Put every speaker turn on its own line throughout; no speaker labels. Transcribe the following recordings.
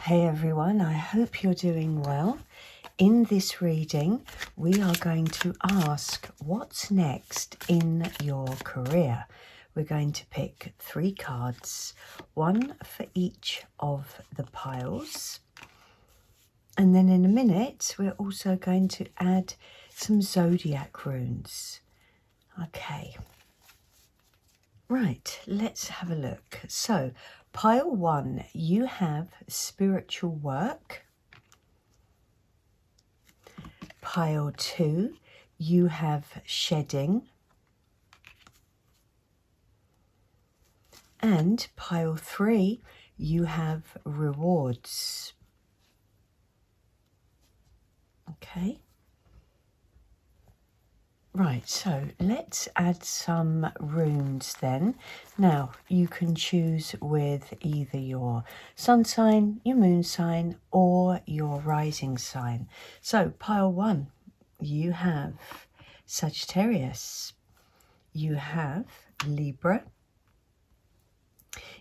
Hey everyone, I hope you're doing well. In this reading, we are going to ask what's next in your career. We're going to pick 3 cards, one for each of the piles. And then in a minute, we're also going to add some Zodiac runes. Okay. Right, let's have a look. So, pile 1, you have spiritual work. Pile 2, you have shedding. And pile 3, you have rewards. Okay. Right, so let's add some runes then. Now, you can choose with either your sun sign, your moon sign, or your rising sign. So, pile 1, you have Sagittarius, you have Libra,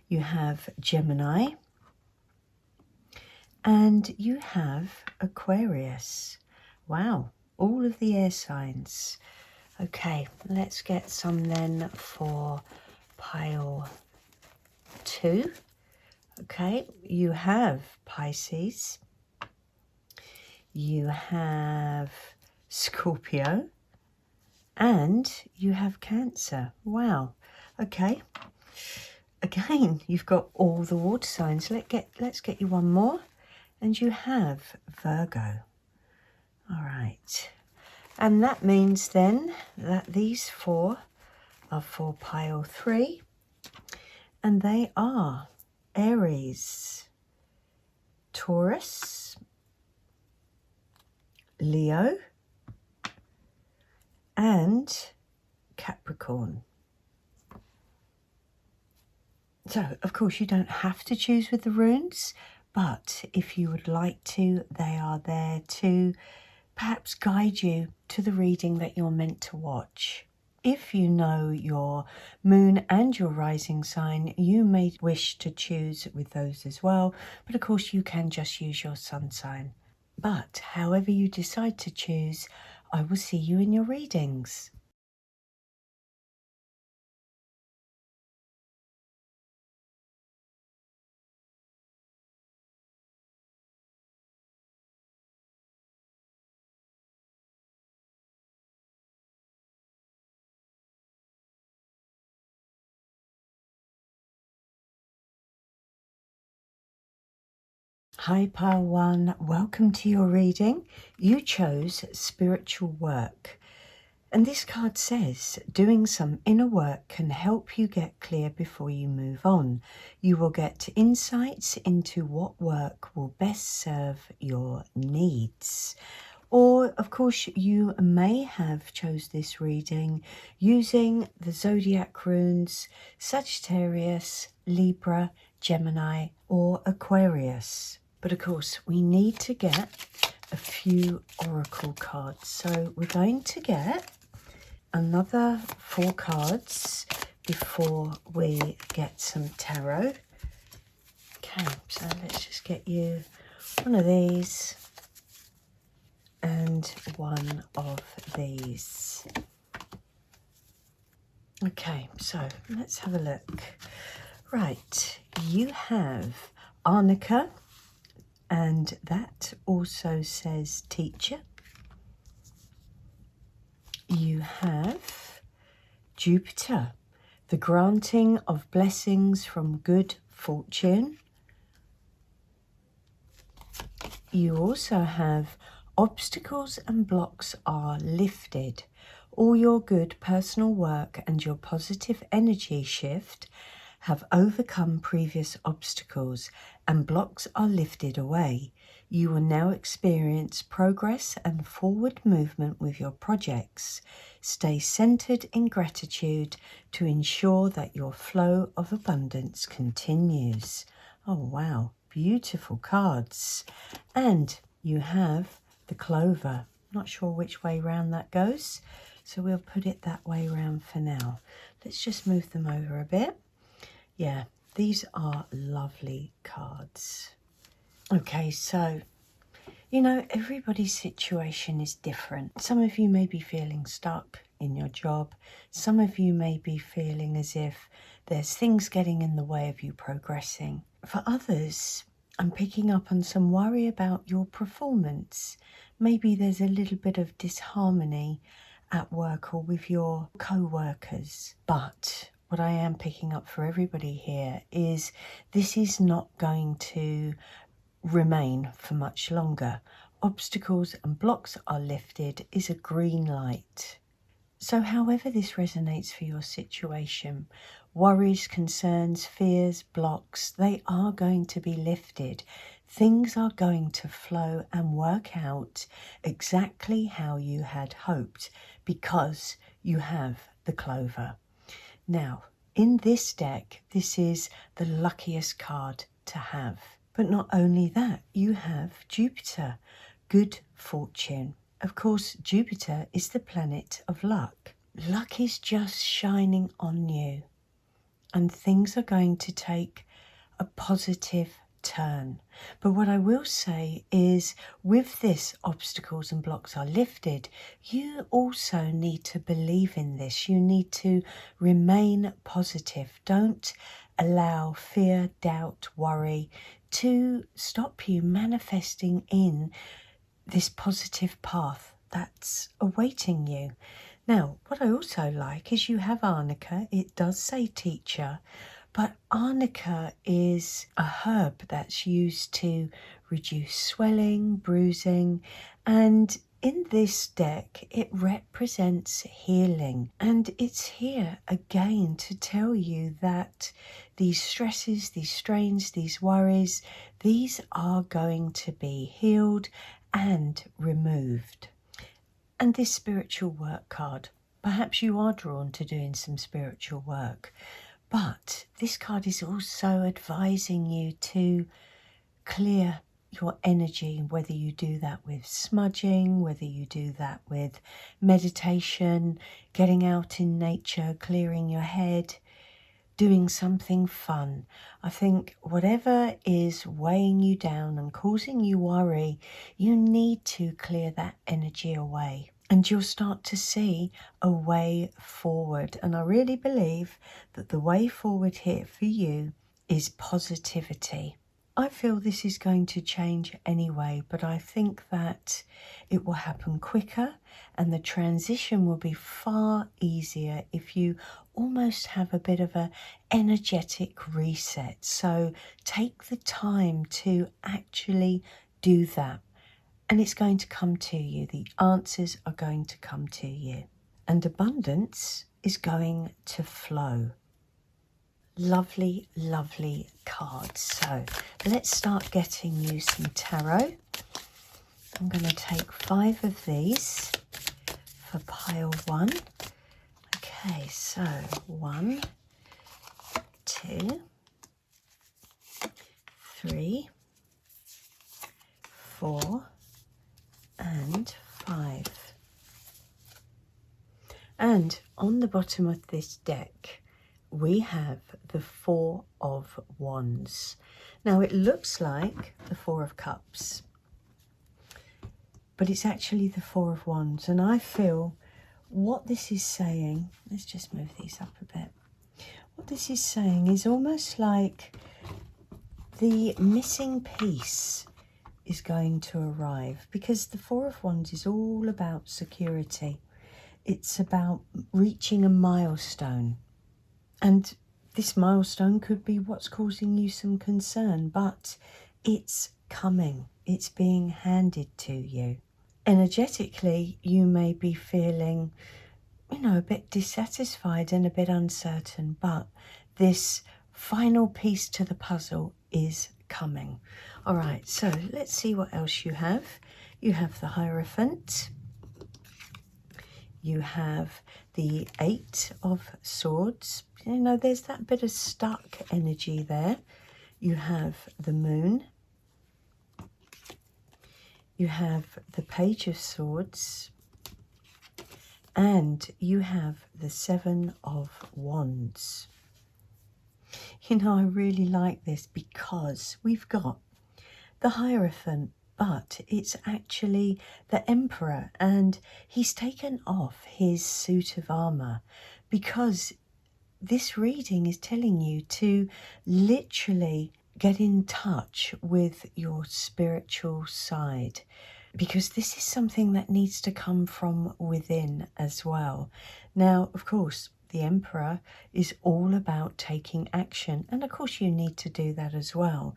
you have Gemini, and you have Aquarius. Wow, all of the air signs. Okay, let's get some then for pile 2. Okay, you have Pisces, you have Scorpio, and you have Cancer. Wow. Okay. Again, you've got all the water signs. Let's get you one more. And you have Virgo. All right. And that means then that these 4 are for pile 3. And they are Aries, Taurus, Leo, and Capricorn. So, of course, you don't have to choose with the runes, but if you would like to, they are there to perhaps guide you to the reading that you're meant to watch. If you know your moon and your rising sign, you may wish to choose with those as well, but of course you can just use your sun sign. But however you decide to choose, I will see you in your readings. Hi pile 1, welcome to your reading. You chose spiritual work. And this card says, doing some inner work can help you get clear before you move on. You will get insights into what work will best serve your needs. Or, of course, you may have chose this reading using the Zodiac runes, Sagittarius, Libra, Gemini, or Aquarius. But, of course, we need to get a few oracle cards. So we're going to get another 4 cards before we get some tarot. Okay, so let's just get you one of these and one of these. Okay, so let's have a look. Right, you have Arnica, and that also says teacher. You have Jupiter, the granting of blessings from good fortune. You also have obstacles and blocks are lifted. All your good personal work and your positive energy shift have overcome previous obstacles and blocks are lifted away. You will now experience progress and forward movement with your projects. Stay centered in gratitude to ensure that your flow of abundance continues. Oh, wow. Beautiful cards. And you have the clover. Not sure which way round that goes, so we'll put it that way round for now. Let's just move them over a bit. Yeah, these are lovely cards. Okay, so, everybody's situation is different. Some of you may be feeling stuck in your job. Some of you may be feeling as if there's things getting in the way of you progressing. For others, I'm picking up on some worry about your performance. Maybe there's a little bit of disharmony at work or with your co-workers. But what I am picking up for everybody here is this is not going to remain for much longer. Obstacles and blocks are lifted is a green light. So however this resonates for your situation, worries, concerns, fears, blocks, they are going to be lifted. Things are going to flow and work out exactly how you had hoped because you have the clover. Now, in this deck, this is the luckiest card to have. But not only that, you have Jupiter, good fortune. Of course, Jupiter is the planet of luck. Luck is just shining on you, and things are going to take a positive turn. But what I will say is, with this, obstacles and blocks are lifted. You also need to believe in this. You need to remain positive. Don't allow fear, doubt, worry to stop you manifesting in this positive path that's awaiting you. Now, what I also like is you have arnica. It does say teacher, but arnica is a herb that's used to reduce swelling, bruising, and in this deck it represents healing. And it's here again to tell you that these stresses, these strains, these worries, these are going to be healed and removed. And this spiritual work card, perhaps you are drawn to doing some spiritual work, but this card is also advising you to clear your energy, whether you do that with smudging, whether you do that with meditation, getting out in nature, clearing your head, doing something fun. I think whatever is weighing you down and causing you worry, you need to clear that energy away. And you'll start to see a way forward. And I really believe that the way forward here for you is positivity. I feel this is going to change anyway, but I think that it will happen quicker and the transition will be far easier if you almost have a bit of an energetic reset. So take the time to actually do that. And it's going to come to you. The answers are going to come to you. And abundance is going to flow. Lovely, lovely cards. So let's start getting you some tarot. I'm going to take 5 of these for pile 1. Okay, so 1, 2, 3, 4, and 5. And on the bottom of this deck, we have the 4 of Wands. Now it looks like the 4 of Cups, but it's actually the 4 of Wands. And I feel what this is saying, let's just move these up a bit. What this is saying is almost like the missing piece is going to arrive, because the 4 of Wands is all about security. It's about reaching a milestone. And this milestone could be what's causing you some concern, but it's coming. It's being handed to you. Energetically, you may be feeling, a bit dissatisfied and a bit uncertain, but this final piece to the puzzle is coming. All right, so let's see what else you have. You have the Hierophant. You have the 8 of Swords. There's that bit of stuck energy there. You have the Moon. You have the Page of Swords. And you have the 7 of Wands. I really like this because we've got the Hierophant, but it's actually the Emperor, and he's taken off his suit of armour because this reading is telling you to literally get in touch with your spiritual side, because this is something that needs to come from within as well. Now, of course, the Emperor is all about taking action, and of course you need to do that as well.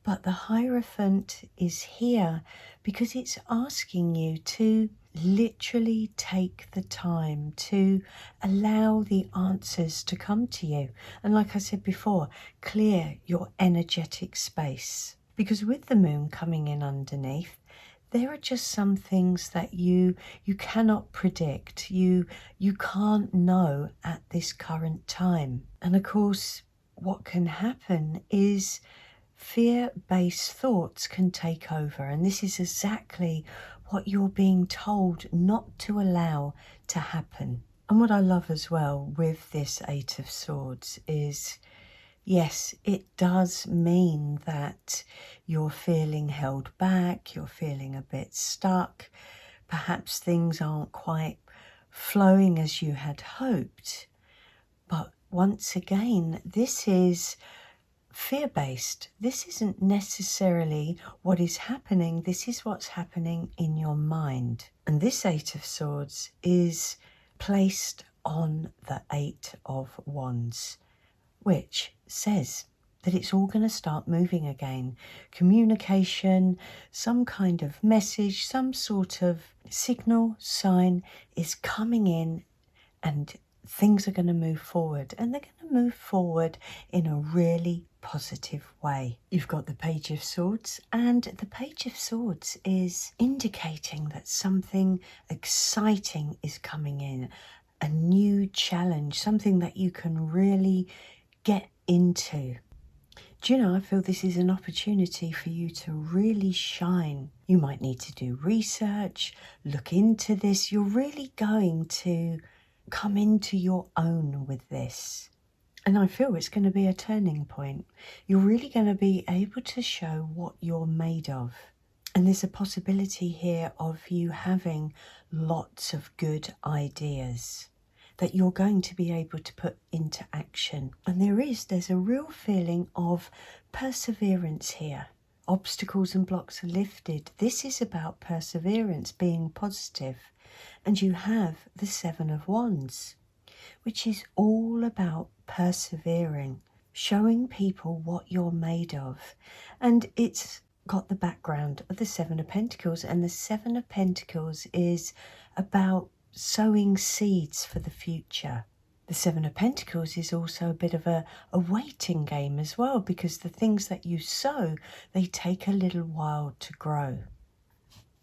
But the Hierophant is here because it's asking you to literally take the time to allow the answers to come to you. And like I said before, clear your energetic space. Because with the moon coming in underneath, there are just some things that you cannot predict. You can't know at this current time. And of course, what can happen is fear-based thoughts can take over, and this is exactly what you're being told not to allow to happen. And what I love as well with this Eight of Swords is, yes, it does mean that you're feeling held back, you're feeling a bit stuck, perhaps things aren't quite flowing as you had hoped. But once again, this is fear-based. This isn't necessarily what is happening. This is what's happening in your mind. And this Eight of Swords is placed on the Eight of Wands, which says that it's all going to start moving again. Communication, some kind of message, some sort of signal, sign is coming in, and things are going to move forward, and they're going to move forward in a really positive way. You've got the Page of Swords, and the Page of Swords is indicating that something exciting is coming in, a new challenge, something that you can really get into. Do you know, I feel this is an opportunity for you to really shine. You might need to do research, look into this. You're really going to come into your own with this. And I feel it's going to be a turning point. You're really going to be able to show what you're made of. And there's a possibility here of you having lots of good ideas that you're going to be able to put into action. And there's a real feeling of perseverance here. Obstacles and blocks are lifted. This is about perseverance, being positive. And you have the Seven of Wands, which is all about persevering, showing people what you're made of. And it's got the background of the Seven of Pentacles, and the Seven of Pentacles is about sowing seeds for the future. The Seven of Pentacles is also a bit of a waiting game as well, because the things that you sow, they take a little while to grow.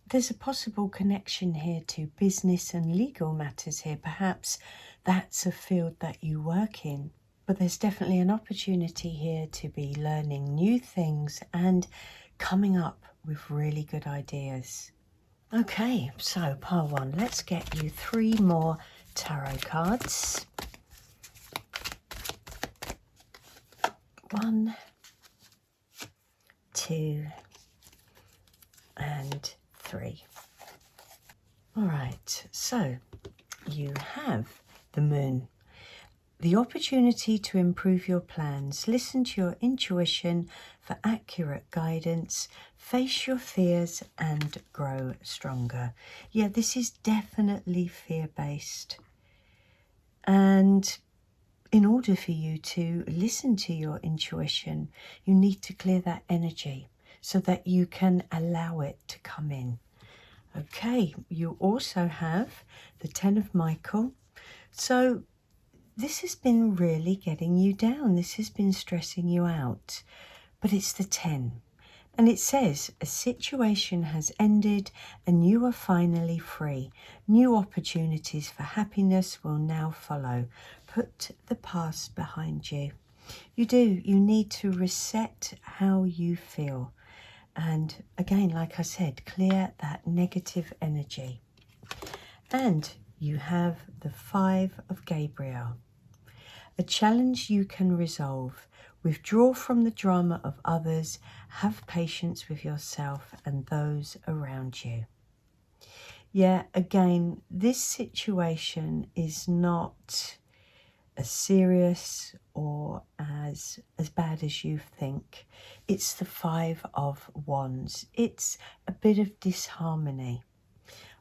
There's a possible connection here to business and legal matters here. Perhaps that's a field that you work in. But there's definitely an opportunity here to be learning new things and coming up with really good ideas. Okay, so pile one, let's get you 3 more tarot cards. 1, 2, and 3. All right, so you have the Moon. The opportunity to improve your plans. Listen to your intuition for accurate guidance. Face your fears and grow stronger. Yeah, this is definitely fear-based. And in order for you to listen to your intuition, you need to clear that energy so that you can allow it to come in. Okay, you also have the Ten of Michael. So this has been really getting you down. This has been stressing you out. But it's the 10. And it says, a situation has ended and you are finally free. New opportunities for happiness will now follow. Put the past behind you. You need to reset how you feel. And again, like I said, clear that negative energy. And you have the 5 of Gabriel. A challenge you can resolve Withdraw from the drama of others. Have patience with yourself and those around you. Yeah, again, this situation is not as serious or as bad as you think. It's the Five of Wands. It's a bit of disharmony.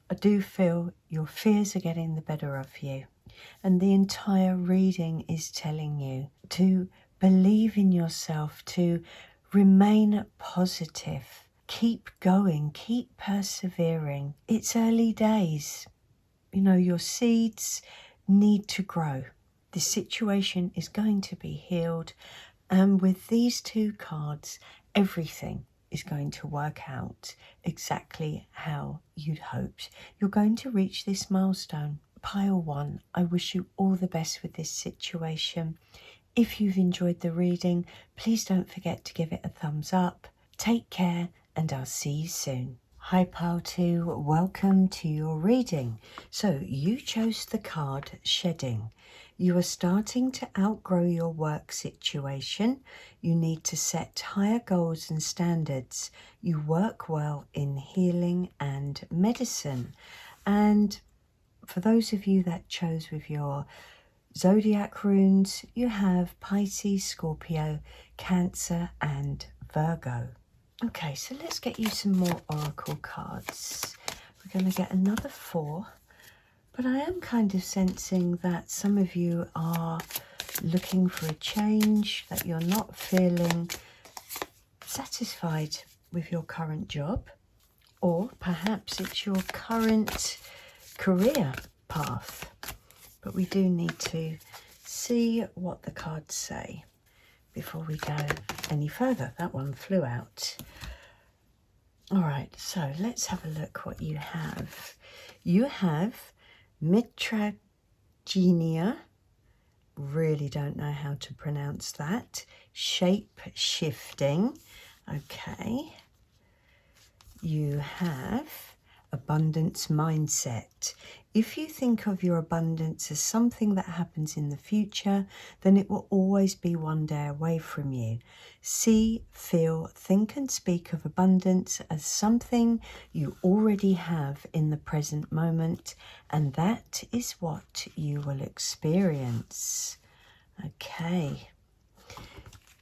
I do feel your fears are getting the better of you, and the entire reading is telling you to believe in yourself, to remain positive, keep going, keep persevering. It's early days. You know, your seeds need to grow. The situation is going to be healed, and with these two cards, everything is going to work out exactly how you'd hoped. You're going to reach this milestone. Pile 1, I wish you all the best with this situation. If you've enjoyed the reading, please don't forget to give it a thumbs up. Take care, and I'll see you soon. Hi Pile 2, welcome to your reading. So you chose the card Shedding. You are starting to outgrow your work situation. You need to set higher goals and standards. You work well in healing and medicine. And for those of you that chose with your Zodiac runes, you have Pisces, Scorpio, Cancer and Virgo. Okay, so let's get you some more oracle cards. We're going to get another 4, but I am kind of sensing that some of you are looking for a change, that you're not feeling satisfied with your current job, or perhaps it's your current career path. But we do need to see what the cards say before we go any further. That one flew out. All right, so let's have a look what you have. You have Mitragenia, really don't know how to pronounce that, shape shifting. Okay. You have abundance mindset. If you think of your abundance as something that happens in the future, then it will always be one day away from you. See, feel, think and speak of abundance as something you already have in the present moment, and that is what you will experience. Okay.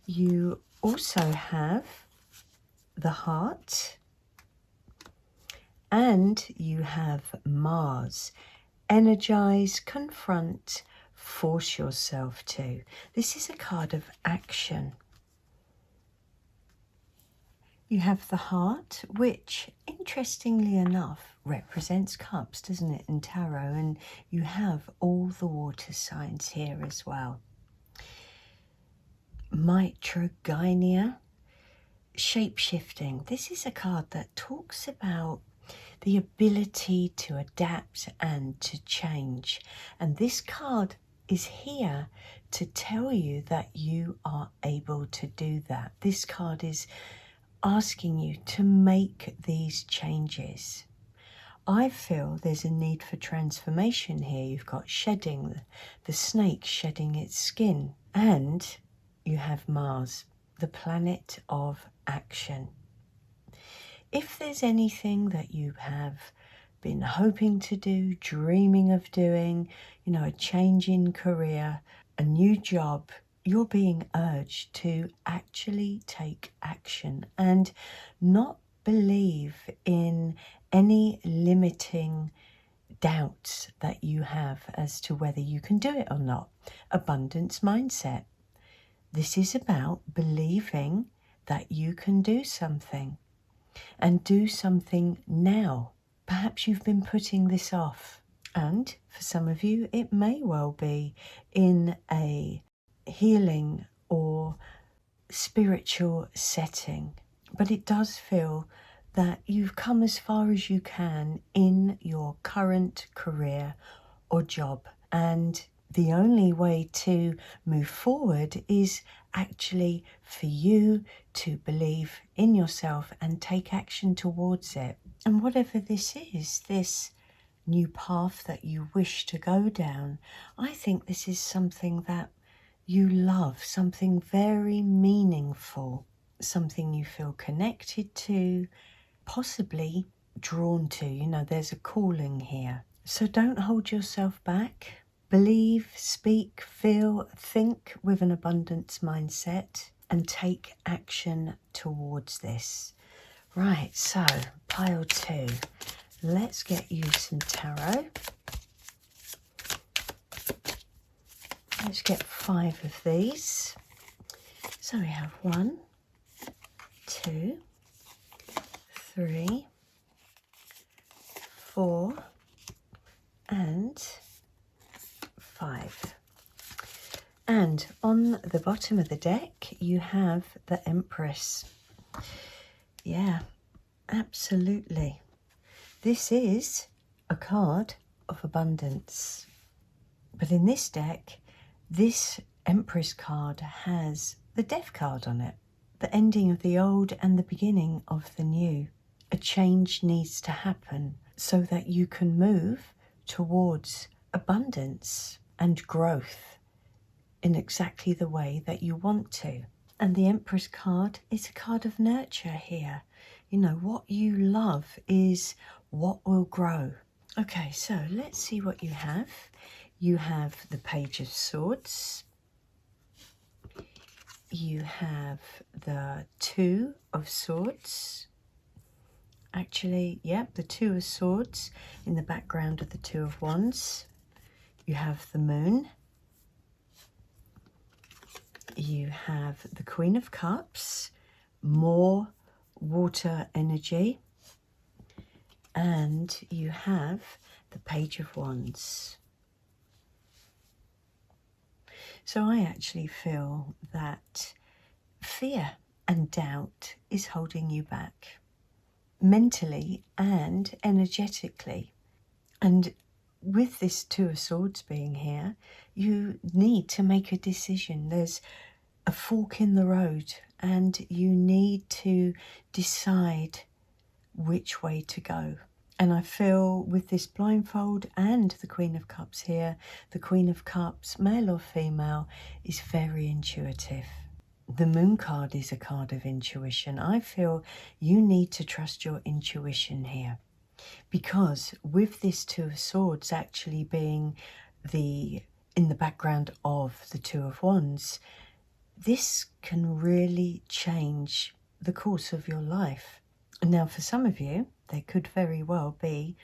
You also have the Heart, and you have Mars. Energize, confront, force yourself to. This is a card of action. You have the Heart, which, interestingly enough, represents cups, doesn't it, in tarot? And you have all the water signs here as well. Mitragenia, shape-shifting. This is a card that talks about the ability to adapt and to change. And this card is here to tell you that you are able to do that. This card is asking you to make these changes. I feel there's a need for transformation here. You've got shedding, the snake shedding its skin, and you have Mars, the planet of action. If there's anything that you have been hoping to do, dreaming of doing, you know, a change in career, a new job, you're being urged to actually take action and not believe in any limiting doubts that you have as to whether you can do it or not. Abundance mindset. This is about believing that you can do something. And do something now. Perhaps you've been putting this off. And for some of you, it may well be in a healing or spiritual setting. But it does feel that you've come as far as you can in your current career or job. And the only way to move forward is actually for you to believe in yourself and take action towards it. And whatever this is, this new path that you wish to go down, I think this is something that you love, something very meaningful, something you feel connected to, possibly drawn to. You know, there's a calling here. So don't hold yourself back. Believe, speak, feel, think with an abundance mindset and take action towards this. Right, so pile 2. Let's get you some tarot. Let's get 5 of these. So we have 1, 2, 3, 4, and 5. And on the bottom of the deck, you have the Empress. Yeah, absolutely. This is a card of abundance. But in this deck, this Empress card has the Death card on it. The ending of the old and the beginning of the new. A change needs to happen so that you can move towards abundance and growth in exactly the way that you want to. And the Empress card is a card of nurture here. You know, what you love is what will grow. Okay, so let's see what you have. You have the Page of Swords. You have the 2 of Swords. Actually, yep, the 2 of Swords in the background of the 2 of Wands. You have the Moon. You have the Queen of Cups, more water energy, and you have the Page of Wands. So I actually feel that fear and doubt is holding you back, mentally and energetically. And with this 2 of Swords being here, you need to make a decision. There's a fork in the road and you need to decide which way to go. And I feel with this blindfold and the Queen of Cups here, the Queen of Cups, male or female, is very intuitive. The Moon card is a card of intuition. I feel you need to trust your intuition here. Because with this 2 of Swords actually being in the background of the 2 of Wands, this can really change the course of your life. Now, for some of you, there could very well be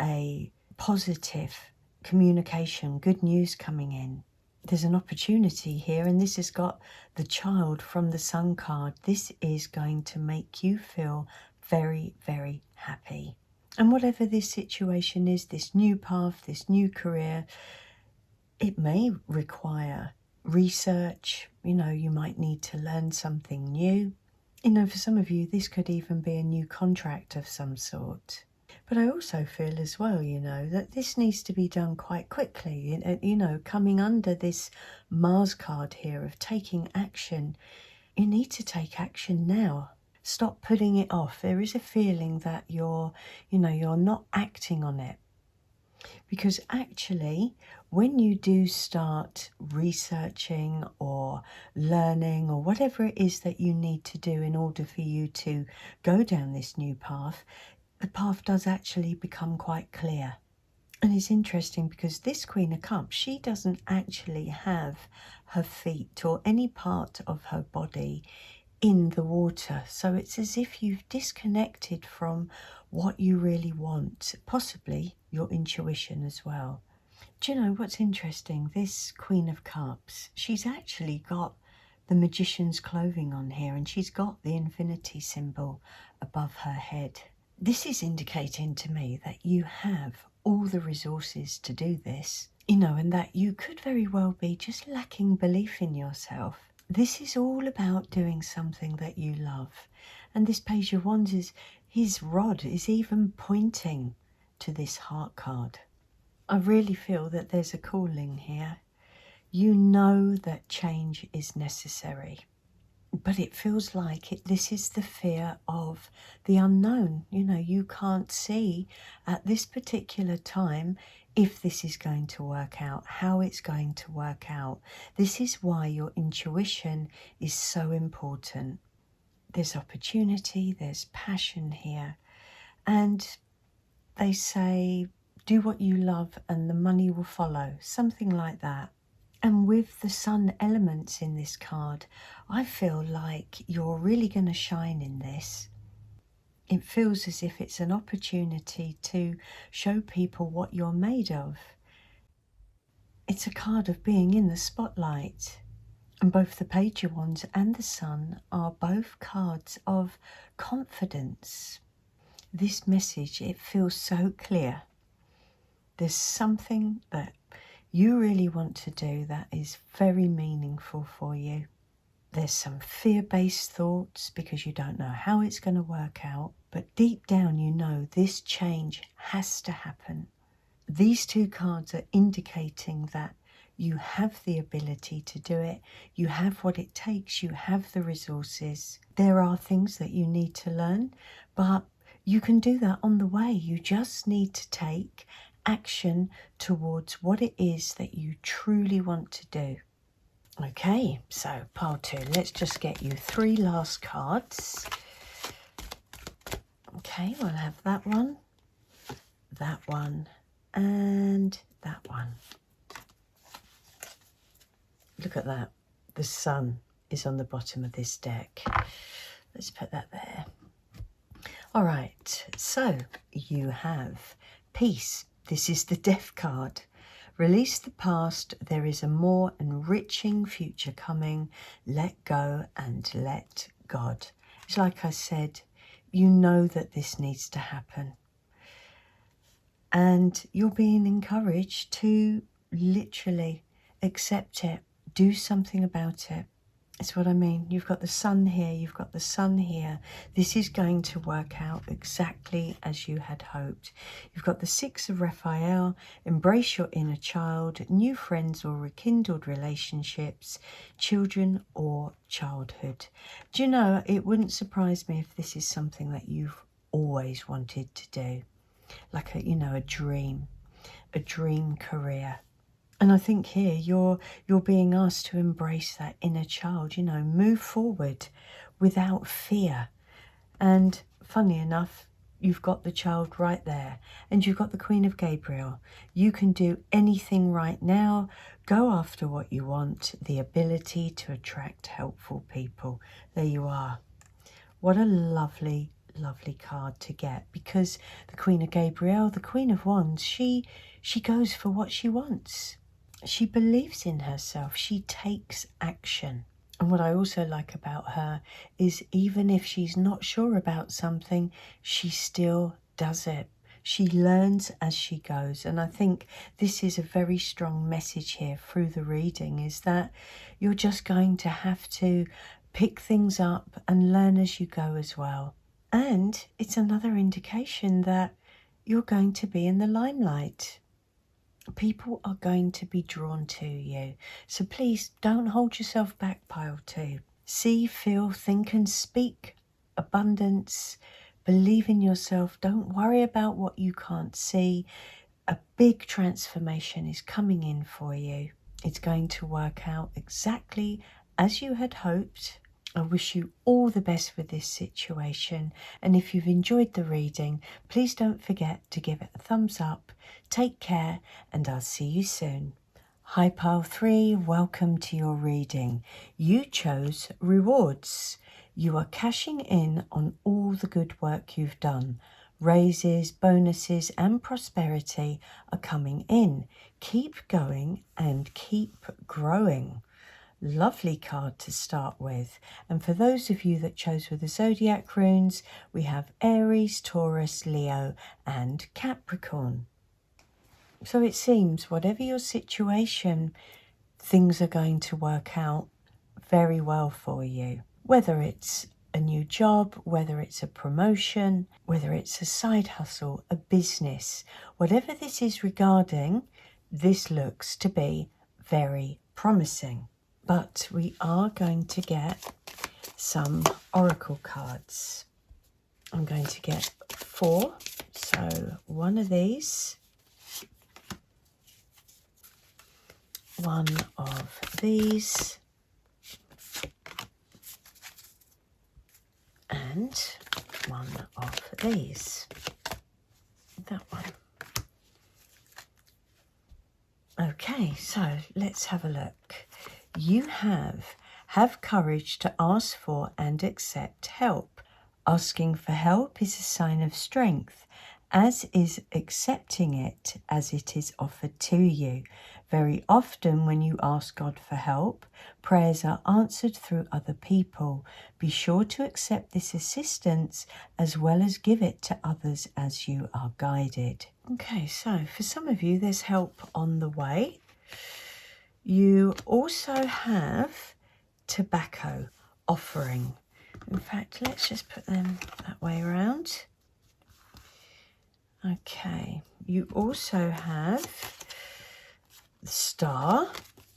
a positive communication, good news coming in. There's an opportunity here, and this has got the Child from the Sun card. This is going to make you feel very, very happy. And whatever this situation is, this new path, this new career, it may require research. You know, you might need to learn something new. You know, for some of you, this could even be a new contract of some sort. But I also feel as well, you know, that this needs to be done quite quickly. You know, coming under this Mars card here of taking action, you need to take action now. Stop putting it off. There is a feeling that you're not acting on it. Because actually, when you do start researching or learning or whatever it is that you need to do in order for you to go down this new path, the path does actually become quite clear. And it's interesting because this Queen of Cups, she doesn't actually have her feet or any part of her body in the water. So it's as if you've disconnected from what you really want, possibly your intuition as well. Do you know what's interesting? This Queen of Cups, she's actually got the Magician's clothing on here, and she's got the infinity symbol above her head. This is indicating to me that you have all the resources to do this, you know, and that you could very well be just lacking belief in yourself. This is all about doing something that you love. And this Page of Wands, his rod is even pointing to this Heart card. I really feel that there's a calling here. You know that change is necessary. But it feels like this is the fear of the unknown. You know, you can't see at this particular time if this is going to work out, how it's going to work out. This is why your intuition is so important. There's opportunity, there's passion here. And they say, do what you love and the money will follow, something like that. And with the sun elements in this card, I feel like you're really going to shine in this. It feels as if it's an opportunity to show people what you're made of. It's a card of being in the spotlight. And both the Page of Wands and the Sun are both cards of confidence. This message, it feels so clear. There's something that you really want to do that is very meaningful for you. There's some fear-based thoughts because you don't know how it's going to work out, but deep down you know this change has to happen. These two cards are indicating that you have the ability to do it, you have what it takes, you have the resources. There are things that you need to learn, but you can do that on the way. You just need to take action towards what it is that you truly want to do. Okay, so pile 2, let's just get you 3 last cards. Okay, we'll have that one, and that one. Look at that. The sun is on the bottom of this deck. Let's put that there. All right, so you have peace. This is the Death card. Release the past. There is a more enriching future coming. Let go and let God. It's like I said, you know that this needs to happen. And you're being encouraged to literally accept it. Do something about it. It's what I mean. You've got the sun here. You've got the sun here. This is going to work out exactly as you had hoped. You've got the 6 of Raphael. Embrace your inner child. New friends or rekindled relationships. Children or childhood. Do you know, it wouldn't surprise me if this is something that you've always wanted to do. Like a dream career. And I think here you're being asked to embrace that inner child, move forward without fear. And funny enough, you've got the child right there, and you've got the Queen of Gabriel. You can do anything right now. Go after what you want, the ability to attract helpful people. There you are. What a lovely card to get, because the Queen of Gabriel, the Queen of Wands, she goes for what she wants. She believes in herself. She takes action. And what I also like about her is even if she's not sure about something, she still does it. She learns as she goes. And I think this is a very strong message here through the reading, is that you're just going to have to pick things up and learn as you go as well. And it's another indication that you're going to be in the limelight. People are going to be drawn to you. So please don't hold yourself back, pile 2. See, feel, think and speak abundance. Believe in yourself. Don't worry about what you can't see. A big transformation is coming in for you. It's going to work out exactly as you had hoped. I wish you all the best with this situation. And if you've enjoyed the reading, please don't forget to give it a thumbs up. Take care, and I'll see you soon. Hi, pile 3, welcome to your reading. You chose rewards. You are cashing in on all the good work you've done. Raises, bonuses, and prosperity are coming in. Keep going and keep growing. Lovely card to start with. And for those of you that chose with the Zodiac runes, we have Aries, Taurus, Leo, and Capricorn. So it seems whatever your situation, things are going to work out very well for you. Whether it's a new job, whether it's a promotion, whether it's a side hustle, a business, whatever this is regarding, this looks to be very promising. But we are going to get some oracle cards. I'm going to get 4. So one of these, one of these, and one of these. That one. Okay, so let's have a look. You have courage to ask for and accept help. Asking for help is a sign of strength, as is accepting it as it is offered to you. Very often when you ask God for help, prayers are answered through other people. Be sure to accept this assistance as well as give it to others as you are guided. Okay, so for some of you, there's help on the way. You also have tobacco offering. In fact, let's just put them that way around. Okay, you also have the star,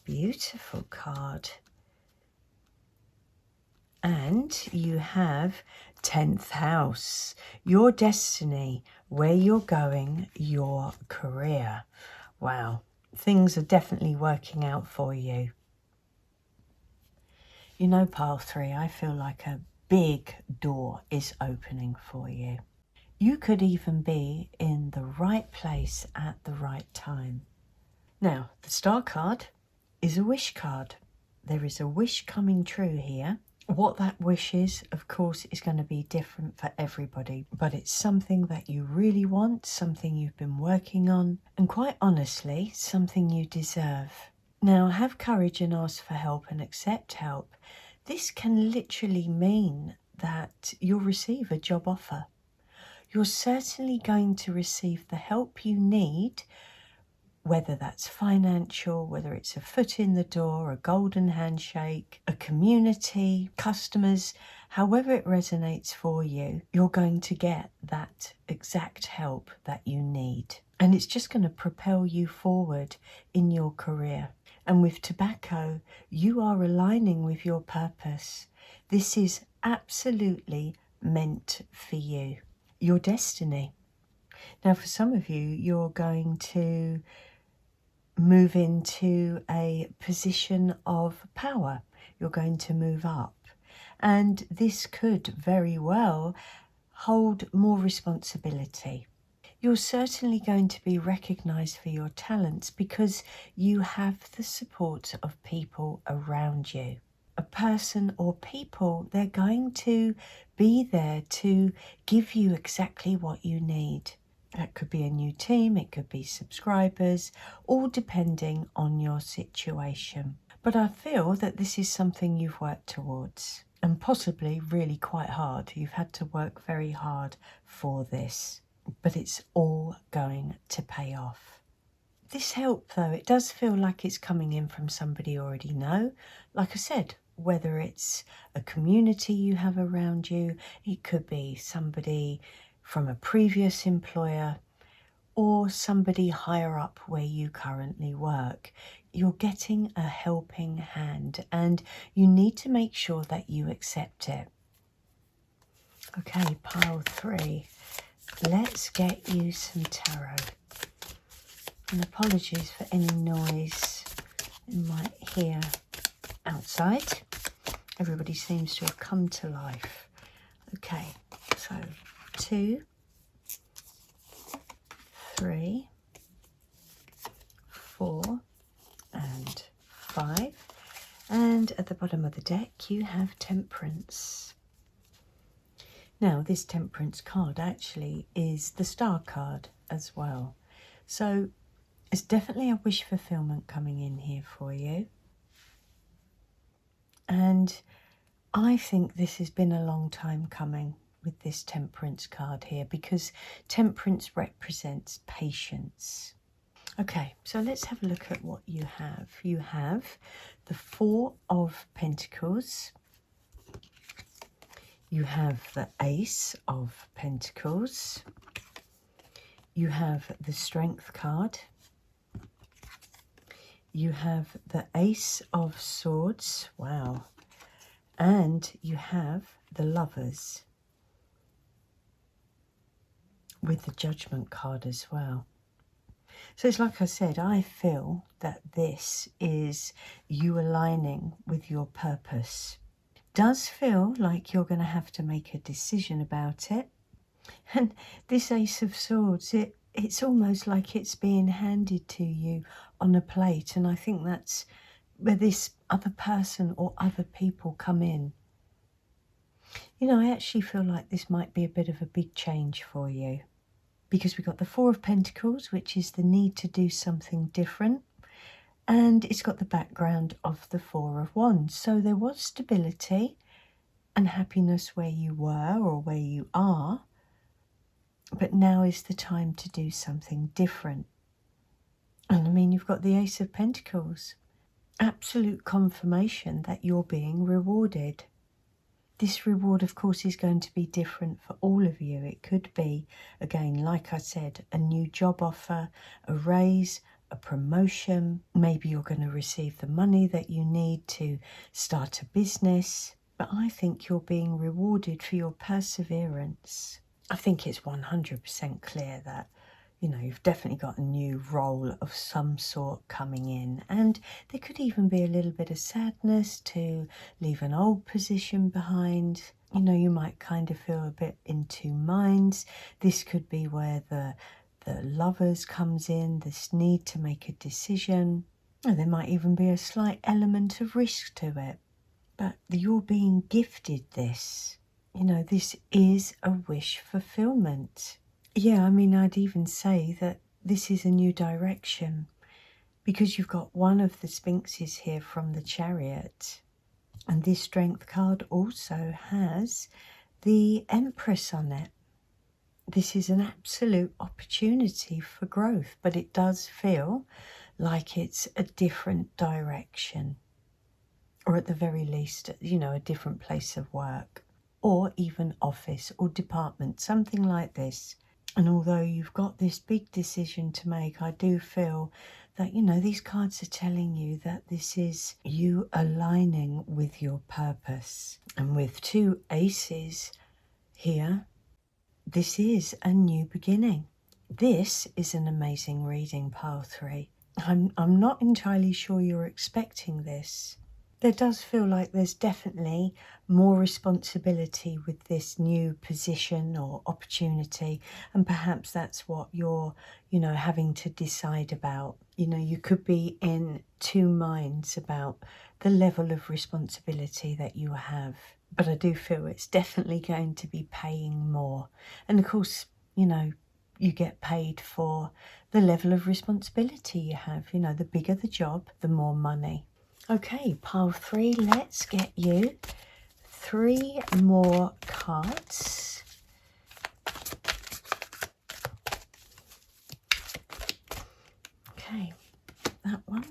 beautiful card. And you have 10th house, your destiny, where you're going, your career. Wow, things are definitely working out for you. You know, pile 3, I feel like a big door is opening for you. You could even be in the right place at the right time. Now, the star card is a wish card. There is a wish coming true here. What that wish is, of course, is going to be different for everybody, but it's something that you really want, something you've been working on, and quite honestly, something you deserve. Now, have courage and ask for help and accept help. This can literally mean that you'll receive a job offer. You're certainly going to receive the help you need, whether that's financial, whether it's a foot in the door, a golden handshake, a community, customers, however it resonates for you, you're going to get that exact help that you need. And it's just going to propel you forward in your career. And with tobacco, you are aligning with your purpose. This is absolutely meant for you. Your destiny. Now, for some of you, you're going to move into a position of power. You're going to move up. And this could very well hold more responsibility. You're certainly going to be recognised for your talents because you have the support of people around you. A person or people, they're going to be there to give you exactly what you need. That could be a new team, it could be subscribers, all depending on your situation. But I feel that this is something you've worked towards, and possibly really quite hard. You've had to work very hard for this, but it's all going to pay off. This help, though, it does feel like it's coming in from somebody you already know. Like I said, whether it's a community you have around you, it could be somebody from a previous employer or somebody higher up where you currently work. You're getting a helping hand and you need to make sure that you accept it. Okay, pile 3. Let's get you some tarot. And apologies for any noise you might hear outside. Everybody seems to have come to life. Okay, so 2, 3, 4, and 5. And at the bottom of the deck, you have Temperance. Now, this Temperance card actually is the Star card as well. So it's definitely a wish fulfillment coming in here for you. And I think this has been a long time coming with this Temperance card here, because Temperance represents patience. Okay, so let's have a look at what you have. You have the 4 of Pentacles. You have the Ace of Pentacles. You have the Strength card. You have the Ace of Swords. Wow. And you have the Lovers with the Judgment card as well. So it's like I said, I feel that this is you aligning with your purpose. Does feel like you're going to have to make a decision about it. And this Ace of Swords, it's almost like it's being handed to you on a plate. And I think that's where this other person or other people come in. You know, I actually feel like this might be a bit of a big change for you, because we've got the Four of Pentacles, which is the need to do something different. And it's got the background of the Four of Wands. So there was stability and happiness where you were or where you are. But now is the time to do something different. And I mean, you've got the Ace of Pentacles. Absolute confirmation that you're being rewarded. This reward, of course, is going to be different for all of you. It could be, again, like I said, a new job offer, a raise, a promotion. Maybe you're going to receive the money that you need to start a business. But I think you're being rewarded for your perseverance. I think it's 100% clear that, you know, you've definitely got a new role of some sort coming in. And there could even be a little bit of sadness to leave an old position behind. You know, you might kind of feel a bit in two minds. This could be where the lovers comes in, this need to make a decision. And there might even be a slight element of risk to it. But you're being gifted this. You know, this is a wish fulfillment. Yeah, I mean, I'd even say that this is a new direction, because you've got one of the Sphinxes here from the Chariot. And this Strength card also has the Empress on it. This is an absolute opportunity for growth, but it does feel like it's a different direction. Or at the very least, you know, a different place of work. Or even office or department, something like this. And although you've got this big decision to make, I do feel that, you know, these cards are telling you that this is you aligning with your purpose. And with two aces here, this is a new beginning. This is an amazing reading, pile 3. I'm not entirely sure you're expecting this. There does feel like there's definitely more responsibility with this new position or opportunity, and perhaps that's what you're, you know, having to decide about. You know, you could be in two minds about the level of responsibility that you have. But I do feel it's definitely going to be paying more. And of course, you know, you get paid for the level of responsibility you have. You know, the bigger the job, the more money. Okay, pile 3, let's get you 3 more cards. Okay, that one,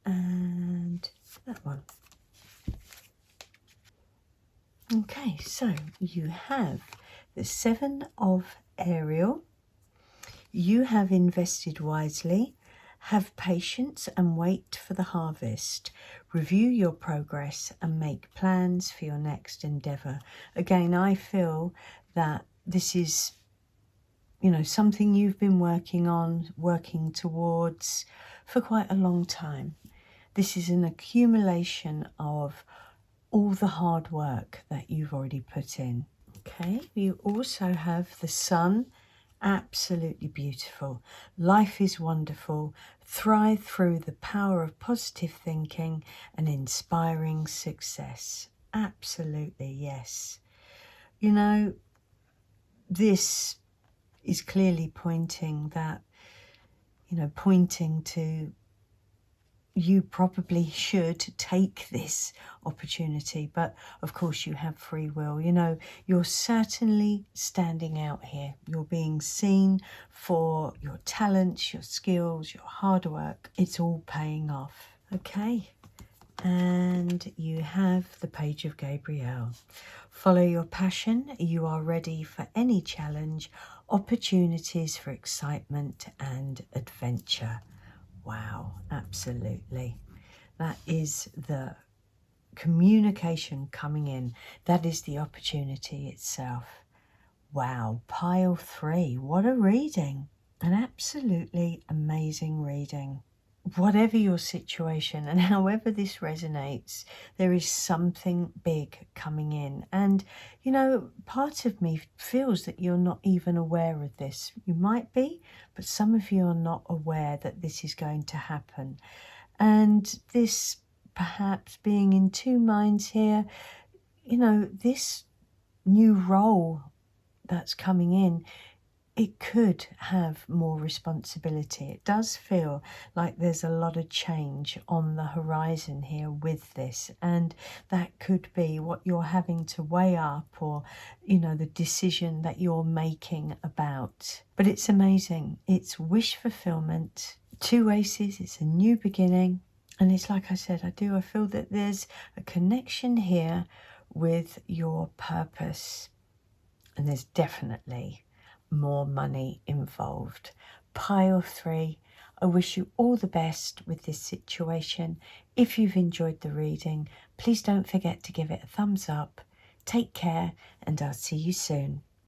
and that one. Okay, so you have the 7 of Ariel. You have invested wisely. Have patience and wait for the harvest. Review your progress and make plans for your next endeavour. Again, I feel that this is, you know, something you've been working on, working towards for quite a long time. This is an accumulation of all the hard work that you've already put in. Okay, you also have the Sun. Absolutely beautiful. Life is wonderful. Thrive through the power of positive thinking and inspiring success. Absolutely, yes. You know, this is clearly pointing that, you know, pointing to you probably should take this opportunity, but of course you have free will. You know, you're certainly standing out here. You're being seen for your talents, your skills, your hard work. It's all paying off. Okay, and you have the Page of Gabriel. Follow your passion. You are ready for any challenge, opportunities for excitement and adventure. Wow, absolutely. That is the communication coming in. That is the opportunity itself. Wow, pile 3. What a reading. An absolutely amazing reading. Whatever your situation and however this resonates, there is something big coming in. And, you know, part of me feels that you're not even aware of this. You might be, but some of you are not aware that this is going to happen. And this perhaps being in two minds here, you know, this new role that's coming in, it could have more responsibility. It does feel like there's a lot of change on the horizon here with this, and that could be what you're having to weigh up, or, you know, the decision that you're making about. But it's amazing. It's wish fulfillment, 2 aces, it's a new beginning. And it's like I said, I feel that there's a connection here with your purpose. And there's definitely more money involved. Pile 3, I wish you all the best with this situation. If you've enjoyed the reading, please don't forget to give it a thumbs up. Take care, and I'll see you soon.